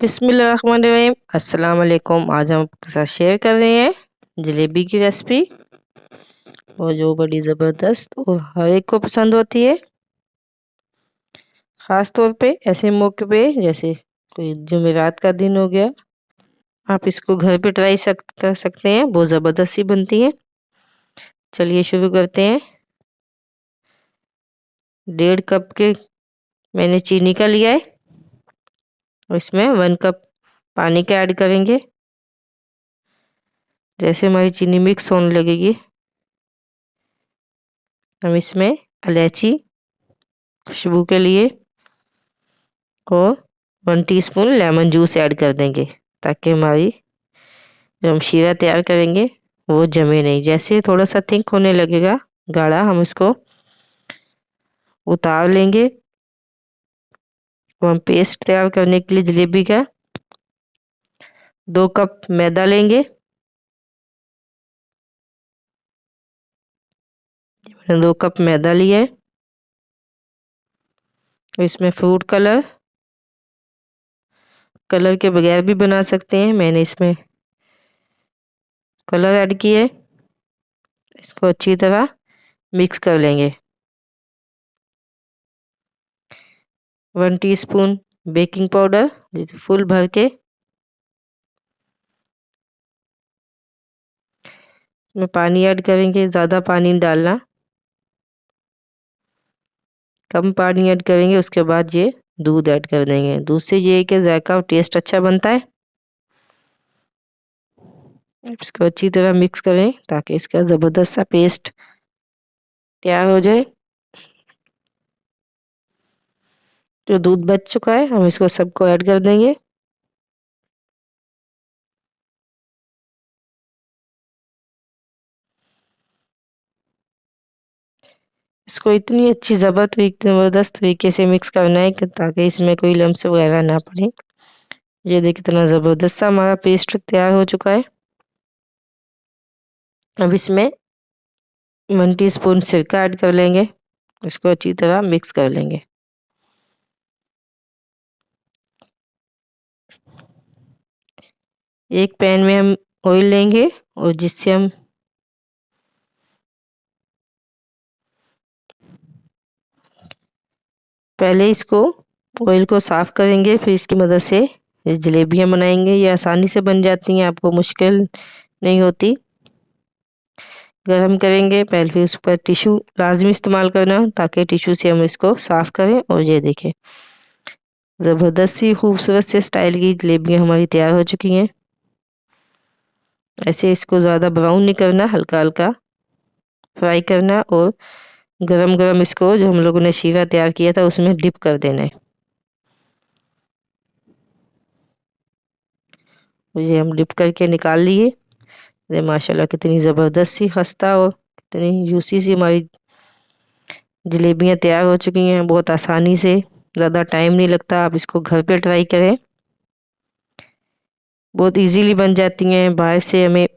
बिस्मिल्लाहिर्रहमानिर्रहीम। अस्सलाम वालेकुम। आज हम आपके साथ शेयर कर रहे हैं जलेबी की रेसिपी, और जो बड़ी ज़बरदस्त और हर एक को पसंद होती है। ख़ास तौर पे ऐसे मौके पे जैसे कोई जुमेरात का दिन हो गया, आप इसको घर पे कर सकते हैं। बहुत ज़बरदस्त सी बनती है। चलिए शुरू करते हैं। 1.5 कप के मैंने चीनी का लिया है, और इसमें 1 कप पानी का ऐड करेंगे। जैसे हमारी चीनी मिक्स होने लगेगी, हम इसमें इलायची खुशबू के लिए और 1 टीस्पून लेमन जूस ऐड कर देंगे, ताकि हमारी जो हम शीरा तैयार करेंगे वो जमे नहीं। जैसे थोड़ा सा थिक होने लगेगा गाढ़ा, हम इसको उतार लेंगे। हम पेस्ट तैयार करने के लिए जलेबी का 2 कप मैदा लेंगे। मैंने 2 कप मैदा लिया है। इसमें फ्रूट कलर के बगैर भी बना सकते हैं। मैंने इसमें कलर ऐड किया है। इसको अच्छी तरह मिक्स कर लेंगे। 1 टीस्पून बेकिंग पाउडर जिसे फुल भर के, में पानी ऐड करेंगे। ज़्यादा पानी नहीं डालना, कम पानी ऐड करेंगे। उसके बाद ये दूध ऐड कर देंगे। दूध से ये कि जायका और टेस्ट अच्छा बनता है। इसको अच्छी तरह मिक्स करें ताकि इसका ज़बरदस्त सा पेस्ट तैयार हो जाए। जो दूध बच चुका है, हम इसको सबको ऐड कर देंगे। इसको इतनी अच्छी ज़बरदस्त तरीके से मिक्स करना है कि ताकि इसमें कोई लम्स वगैरह ना पड़े। ये देखिए कितना ज़बरदस्त सा हमारा पेस्ट तैयार हो चुका है। अब इसमें 1 टीस्पून सिरका ऐड कर लेंगे। इसको अच्छी तरह मिक्स कर लेंगे। एक पैन में हम ऑयल लेंगे, और जिससे हम पहले इसको ऑयल को साफ़ करेंगे, फिर इसकी मदद से ये जलेबियाँ बनाएंगे। ये आसानी से बन जाती हैं, आपको मुश्किल नहीं होती। गरम करेंगे पहले, फिर उस पर टिश्यू लाजमी इस्तेमाल करना, ताकि टिश्यू से हम इसको साफ़ करें। और ये देखें ज़बरदस्त सी खूबसूरत से स्टाइल की जलेबियाँ हमारी तैयार हो चुकी हैं। ऐसे इसको ज़्यादा ब्राउन नहीं करना, हल्का हल्का फ्राई करना, और गरम गरम इसको जो हम लोगों ने शीरा तैयार किया था उसमें डिप कर देना है। ये हम डिप करके निकाल लिए। ये माशाल्लाह कितनी ज़बरदस्त सी खस्ता और कितनी जूसी सी हमारी जलेबियाँ तैयार हो चुकी हैं, बहुत आसानी से। ज़्यादा टाइम नहीं लगता, आप इसको घर पे ट्राई करें। बहुत इजीली बन जाती हैं। बाहर से हमें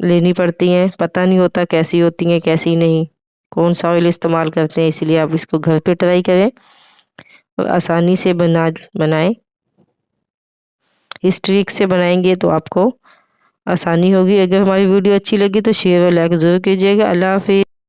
लेनी पड़ती हैं, पता नहीं होता कैसी होती हैं कैसी नहीं, कौन सा ऑयल इस्तेमाल करते हैं। इसलिए आप इसको घर पे ट्राई करें और आसानी से बनाएं। इस ट्रिक से बनाएंगे तो आपको आसानी होगी। अगर हमारी वीडियो अच्छी लगी तो शेयर और लाइक ज़रूर कीजिएगा। अल्लाह हाफिज़।